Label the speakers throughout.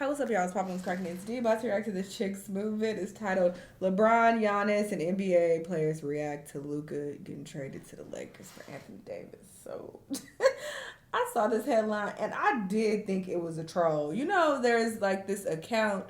Speaker 1: Hi, what's up, y'all? It's Poppin' Cracking It's D. About to react to this chick's movement. It's titled LeBron, Giannis, and NBA players react to Luka getting traded to the Lakers for Anthony Davis. So I saw this headline and I did think it was a troll. You know, there's like this account,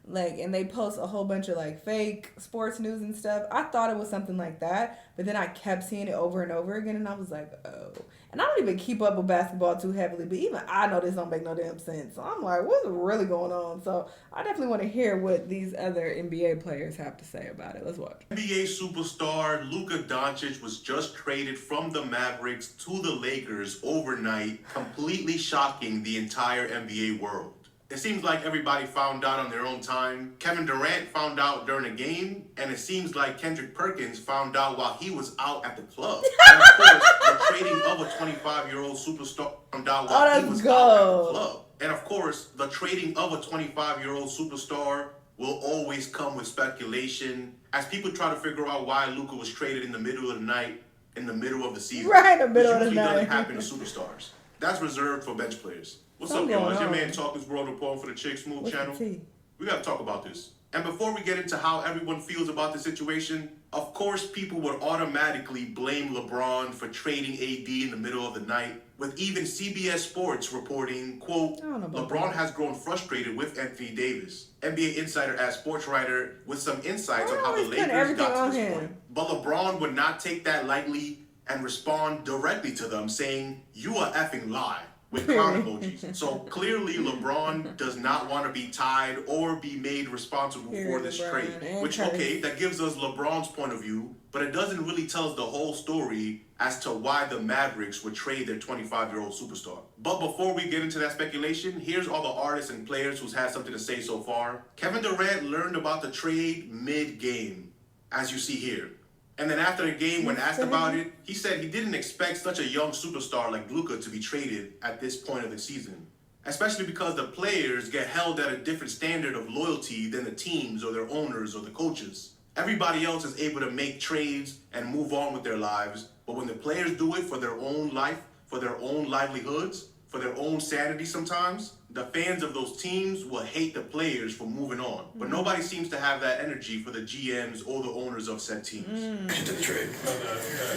Speaker 1: like, and they post a whole bunch of like fake sports news and stuff. I thought it was something like that, but then I kept seeing it over and over again, and I was like, oh. And I don't even keep up with basketball too heavily, but even I know this don't make no damn sense. So I'm like, what's really going on? So I definitely want to hear what these other NBA players have to say about it. Let's watch.
Speaker 2: NBA superstar Luka Doncic was just traded from the Mavericks to the Lakers overnight, completely shocking the entire NBA world. It seems like everybody found out on their own time. Kevin Durant found out during a game, and it seems like Kendrick Perkins found out while he was out at the club. And of course, the trading of a 25-year-old superstar found out while he was out at the club. And of course, the trading of a 25-year-old superstar will always come with speculation as people try to figure out why Luka was traded in the middle of the night, in the middle of the season.
Speaker 1: Right in the middle of the
Speaker 2: night. Which usually doesn't happen to superstars. That's reserved for bench players. What's up, y'all? It's your man Talk This World Report for the Chick Smooth channel. We gotta talk about this. And before we get into how everyone feels about the situation, of course people would automatically blame LeBron for trading AD in the middle of the night, with even CBS Sports reporting, quote, LeBron has grown frustrated with Anthony Davis. NBA Insider asked sports writer with some insights on how the Lakers got to this point. But LeBron would not take that lightly and respond directly to them, saying, you are effing lie, with clown emojis. So clearly LeBron does not want to be tied or be made responsible for this trade. Which, okay, that gives us LeBron's point of view, but it doesn't really tell us the whole story as to why the Mavericks would trade their 25-year-old superstar. But before we get into that speculation, here's all the artists and players who's had something to say so far. Kevin Durant learned about the trade mid-game, as you see here. And then after the game, when asked about it, he said he didn't expect such a young superstar like Luka to be traded at this point of the season. Especially because the players get held at a different standard of loyalty than the teams or their owners or the coaches. Everybody else is able to make trades and move on with their lives, but when the players do it for their own life, for their own livelihoods, for their own sanity sometimes, the fans of those teams will hate the players for moving on. But nobody seems to have that energy for the GMs or the owners of said teams.
Speaker 3: To the trade.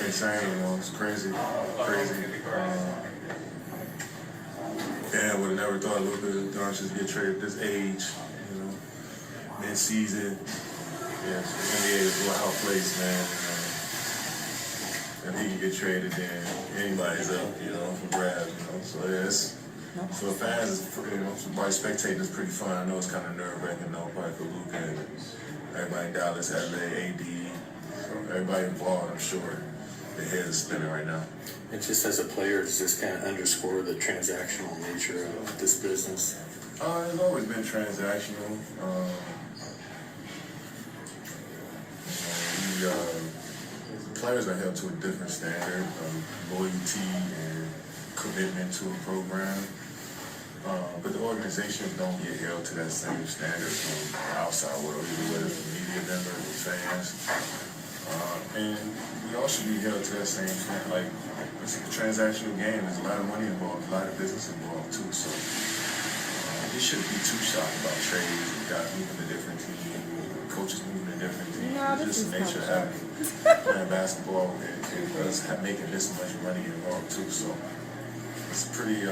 Speaker 4: Insane, you know, it's crazy. Crazy. Yeah, I would have never thought Luka Doncic get traded at this age, you know, mid-season. Yeah, so the NBA is a wild place, man. If he can get traded, then anybody's up, you know, for grabs, you know. So yeah, it's, for the fans, you know, somebody spectating is pretty fun. I know it's kind of nerve-wracking, though, probably for Luka and everybody in Dallas, LA, AD, so everybody involved, I'm sure their head is spinning right now.
Speaker 3: It just as a player, does this kind of underscore the transactional nature of this business?
Speaker 4: It's always been transactional. Players are held to a different standard of loyalty and commitment to a program. But the organizations don't get held to that same standard from the outside world, either whether it's the media members or fans. And we all should be held to that same standard. Like, it's a transactional game. There's a lot of money involved, a lot of business involved too. So you shouldn't be too shocked about trades. Guys moving to different teams, coaches moving to different teams. It's just the nature of having playing basketball and us making this much money involved too. So it's pretty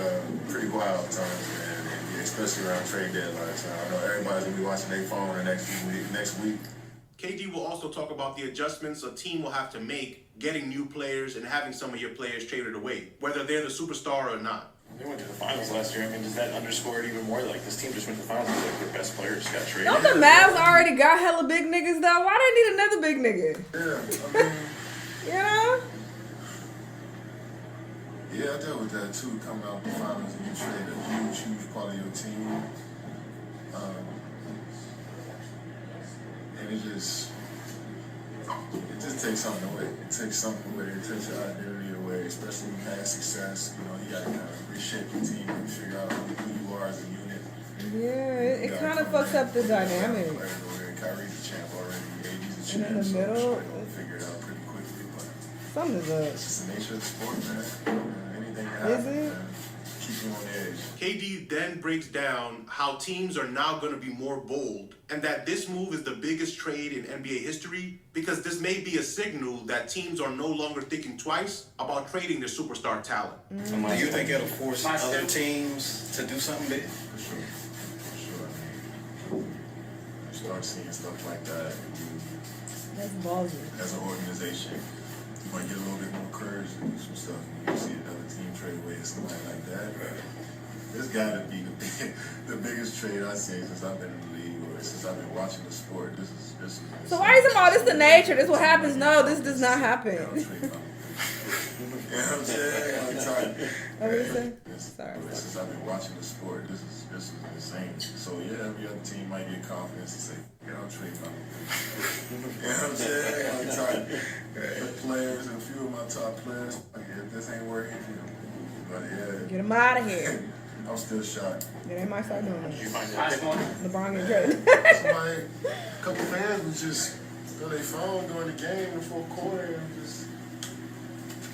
Speaker 4: wild times, man. And especially around trade deadline time. I know everybody's gonna be watching their phone the next week.
Speaker 2: KD will also talk about the adjustments a team will have to make getting new players and having some of your players traded away, whether they're the superstar or not.
Speaker 5: They went to the finals last year. I mean, does that underscore it even more? Like, this team just went to the finals. Like, their best players got traded.
Speaker 1: Don't the Mavs already got hella big niggas, though? Why they need another big nigga?
Speaker 4: Yeah, I mean...
Speaker 1: You know?
Speaker 4: Yeah, I dealt with that too, coming out the finals and you trade a huge part of your team. And it just takes something away. It takes something away. It takes your identity away, especially when you have success. You know, you got to kind of reshape your team and figure out who you are as a unit.
Speaker 1: Yeah, it kind of fucks up the dynamic.
Speaker 4: Kyrie's a champ already. AD's a champ.
Speaker 1: And in the middle,
Speaker 4: so figure it out pretty quickly. But
Speaker 1: something's up.
Speaker 4: it's just the nature of the sport, man. Anything can happen.
Speaker 1: Is it?
Speaker 4: Man. keep you on the edge.
Speaker 2: KD then breaks down how teams are now going to be more bold and that this move is the biggest trade in NBA history because this may be a signal that teams are no longer thinking twice about trading their superstar talent.
Speaker 3: Do you think it'll force other teams to do something big?
Speaker 4: For sure. I mean, you start seeing stuff like that.
Speaker 1: That's ballsy.
Speaker 4: As an organization, you might get a little bit more courage to do some stuff. When you see another team trade away somebody like that. This got to be the biggest trade I've seen since I've been in the league or since I've been watching the sport. This is
Speaker 1: So why are you talking about this the nature? This what happens? No, this does not happen.
Speaker 4: You know what I'm saying? I'm tired.
Speaker 1: What were you saying? Sorry.
Speaker 4: Since I've been watching the sport, this is insane. So yeah, every other team might get confidence and say, "Yeah, I'll trade my." You know what I'm saying? I'm tired. The players and a few of my top players, if this ain't working, but yeah,
Speaker 1: Get him out of here.
Speaker 4: I'm still shocked.
Speaker 1: Yeah, they might start doing
Speaker 5: Did you
Speaker 1: it.
Speaker 5: find that one?
Speaker 1: LeBron get traded.
Speaker 4: Somebody, a couple fans would just on their phone during the game in the fourth quarter and just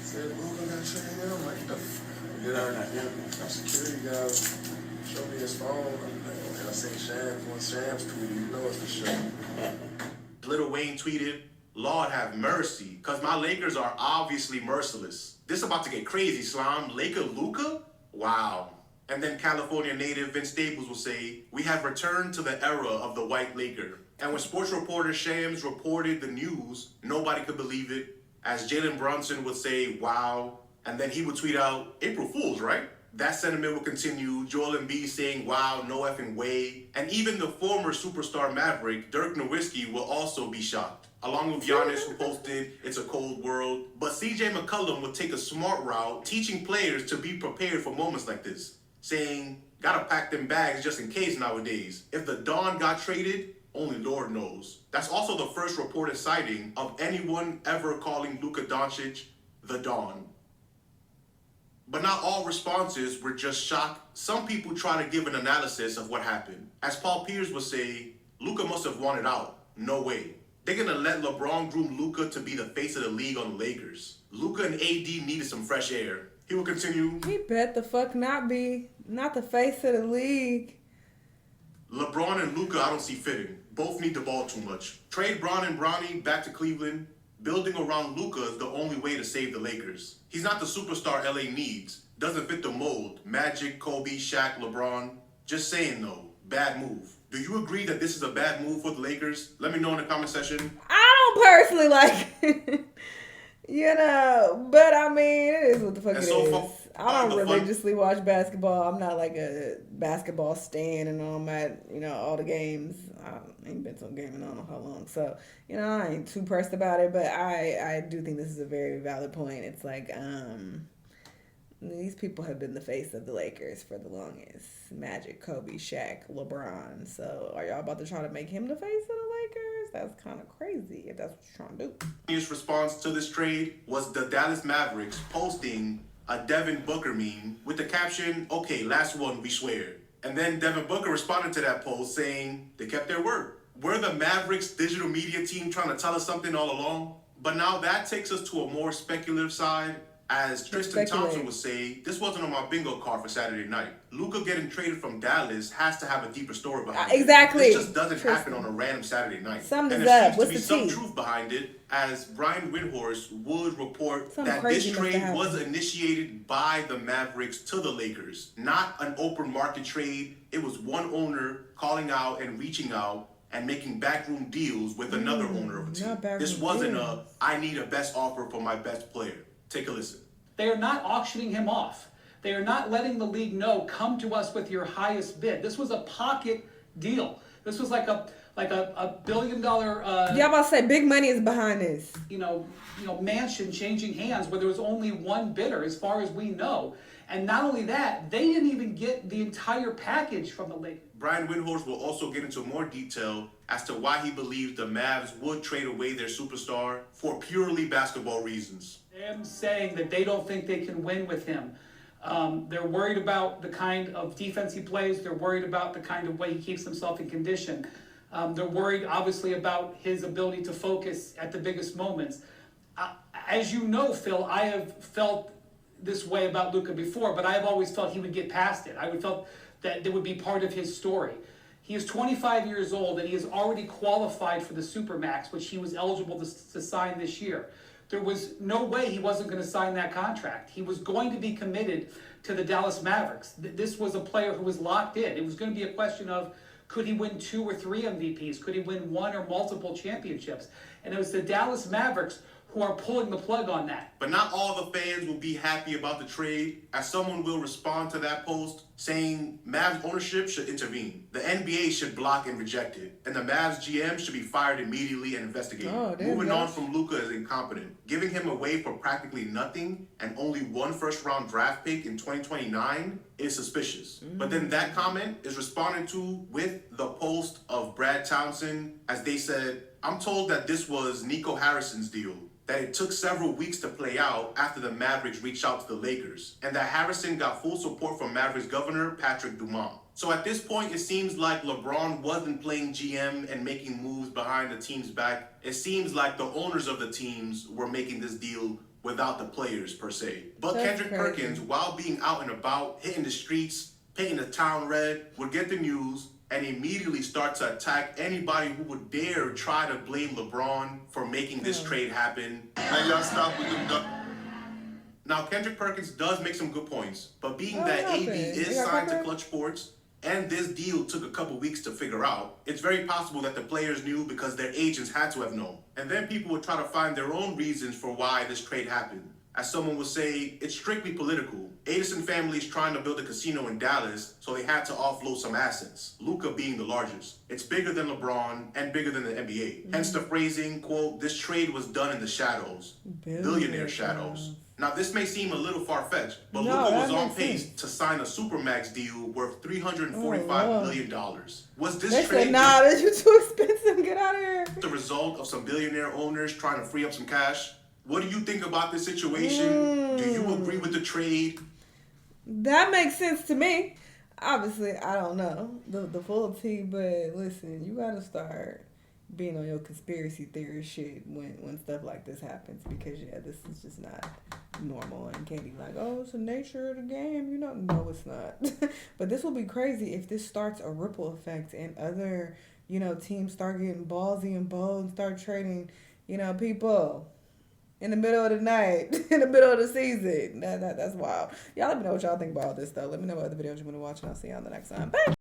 Speaker 4: said, "Luka got traded." I'm like, "The fuck?" You know, I'm security guys. Show me his phone. And I seen Shams. When Shams tweeted, you know it's the show.
Speaker 2: Lil Wayne tweeted, "Lord have mercy, cause my Lakers are obviously merciless. This about to get crazy, Slime. Laker Luka? Wow." And then California native Vince Staples will say, "We have returned to the era of the white Laker." And when sports reporter Shams reported the news, nobody could believe it. As Jalen Brunson would say, "Wow." And then he would tweet out, "April Fools, right?" That sentiment will continue. Joel Embiid saying, "Wow, no effing way." And even the former superstar Maverick, Dirk Nowitzki, will also be shocked. Along with Giannis, who posted, "It's a cold world." But CJ McCollum would take a smart route, teaching players to be prepared for moments like this. Saying, "Gotta pack them bags just in case nowadays. If the Don got traded, only Lord knows." That's also the first reported sighting of anyone ever calling Luka Doncic the Don. But not all responses were just shock. Some people try to give an analysis of what happened. As Paul Pierce would say, Luka must have wanted out. No way. They're gonna let LeBron groom Luka to be the face of the league on the Lakers. Luka and AD needed some fresh air. He will continue.
Speaker 1: He bet the fuck not be. Not the face of the league.
Speaker 2: LeBron and Luka I don't see fitting. Both need the ball too much. Trade Bron and Bronny back to Cleveland. Building around Luka is the only way to save the Lakers. He's not the superstar LA needs. Doesn't fit the mold. Magic, Kobe, Shaq, LeBron. Just saying though, bad move. Do you agree that this is a bad move for the Lakers? Let me know in the comment section.
Speaker 1: I don't personally like it. You know, but I mean, it is what the fuck
Speaker 2: And
Speaker 1: it
Speaker 2: so
Speaker 1: is.
Speaker 2: far,
Speaker 1: I don't
Speaker 2: the fun-
Speaker 1: religiously watch basketball. I'm not like a basketball stan and I'm at, all the games. I ain't been to a game in I don't know how long. So, I ain't too pressed about it, but I do think this is a very valid point. It's like, these people have been the face of the Lakers for the longest. Magic, Kobe, Shaq, LeBron. So are y'all about to try to make him the face of the Lakers? That's kind of crazy if that's what you're trying to do.
Speaker 2: His response to this trade was the Dallas Mavericks posting a Devin Booker meme with the caption, "Okay, last one, we swear." And then Devin Booker responded to that post saying they kept their word. We're the Mavericks digital media team trying to tell us something all along. But now that takes us to a more speculative side. As Tristan Thompson would say, this wasn't on my bingo card for Saturday night. Luka getting traded from Dallas has to have a deeper story behind it.
Speaker 1: Exactly.
Speaker 2: This just doesn't happen on a random Saturday night.
Speaker 1: Something's
Speaker 2: and there
Speaker 1: up.
Speaker 2: seems
Speaker 1: What's
Speaker 2: to be
Speaker 1: the
Speaker 2: some
Speaker 1: tea?
Speaker 2: truth behind it, as Brian Windhorst would report
Speaker 1: Something
Speaker 2: that
Speaker 1: crazy
Speaker 2: this
Speaker 1: must have
Speaker 2: trade was
Speaker 1: happened.
Speaker 2: initiated by the Mavericks to the Lakers. Not an open market trade. It was one owner calling out and reaching out and making backroom deals with another owner of a team.
Speaker 1: not backroom
Speaker 2: This wasn't
Speaker 1: deals.
Speaker 2: I need a best offer for my best player. Take a listen.
Speaker 6: They are not auctioning him off. They are not letting the league know, come to us with your highest bid. This was a pocket deal. This was like a $1 billion
Speaker 1: Y'all about to say big money is behind this.
Speaker 6: mansion changing hands where there was only one bidder as far as we know. And not only that, they didn't even get the entire package from the league.
Speaker 2: Brian Windhorst will also get into more detail as to why he believes the Mavs would trade away their superstar for purely basketball reasons.
Speaker 6: Them saying that they don't think they can win with him. They're worried about the kind of defense he plays. They're worried about the kind of way he keeps himself in condition. They're worried, obviously, about his ability to focus at the biggest moments. As you know, Phil, I have felt this way about Luka before, but I have always felt he would get past it. I would felt that would be part of his story. He is 25 years old and he is already qualified for the Supermax, which he was eligible to sign this year. There was no way he wasn't going to sign that contract. He was going to be committed to the Dallas Mavericks. This was a player who was locked in. It was going to be a question of, could he win 2 or 3 MVPs? Could he win 1 or multiple championships? And it was the Dallas Mavericks who are pulling the plug on that.
Speaker 2: But not all the fans will be happy about the trade, as someone will respond to that post saying Mavs ownership should intervene. The NBA should block and reject it, and the Mavs GM should be fired immediately and investigated. Moving on from Luka is incompetent. Giving him away for practically nothing and only 1 first-round draft pick in 2029 is suspicious. But then that comment is responded to with the post of Brad Townsend, as they said, I'm told that this was Nico Harrison's deal, that it took several weeks to play out after the Mavericks reached out to the Lakers, and that Harrison got full support from Mavericks governor Patrick Dumont. So at this point, it seems like LeBron wasn't playing GM and making moves behind the team's back. It seems like the owners of the teams were making this deal without the players per se. But
Speaker 1: That's
Speaker 2: Kendrick
Speaker 1: crazy.
Speaker 2: Perkins, while being out and about, hitting the streets, painting the town red, would get the news and immediately start to attack anybody who would dare try to blame LeBron for making this trade happen.
Speaker 4: Man, y'all stop with them.
Speaker 2: Now, Kendrick Perkins does make some good points, but being
Speaker 1: What
Speaker 2: that
Speaker 1: happened?
Speaker 2: AB
Speaker 1: You
Speaker 2: is
Speaker 1: got
Speaker 2: signed to
Speaker 1: covered?
Speaker 2: Clutch Sports, and this deal took a couple weeks to figure out, it's very possible that the players knew because their agents had to have known. And then people would try to find their own reasons for why this trade happened. As someone would say, it's strictly political. Edison family is trying to build a casino in Dallas, so they had to offload some assets, Luka being the largest. It's bigger than LeBron and bigger than the NBA. Hence the phrasing, quote, this trade was done in the shadows. Billionaire shadows. Now, this may seem a little far-fetched, but
Speaker 1: No,
Speaker 2: Luka
Speaker 1: that
Speaker 2: was on
Speaker 1: makes
Speaker 2: pace
Speaker 1: sense.
Speaker 2: to sign a Supermax deal worth $345 million. Was this
Speaker 1: They
Speaker 2: trade
Speaker 1: said, nah, that's you too expensive. Get out of here.
Speaker 2: the result of some billionaire owners trying to free up some cash? What do you think about this situation? Do you agree with the trade?
Speaker 1: That makes sense to me. Obviously, I don't know the full tea, but listen, you gotta start being on your conspiracy theory shit when stuff like this happens, because this is just not normal, and can't be like, oh, it's the nature of the game, no, it's not. But this will be crazy if this starts a ripple effect and other teams start getting ballsy and bold and start trading people in the middle of the night, in the middle of the season. That's wild. Y'all let me know what y'all think about all this, though. Let me know what other videos you want to watch, and I'll see y'all on the next time. Bye!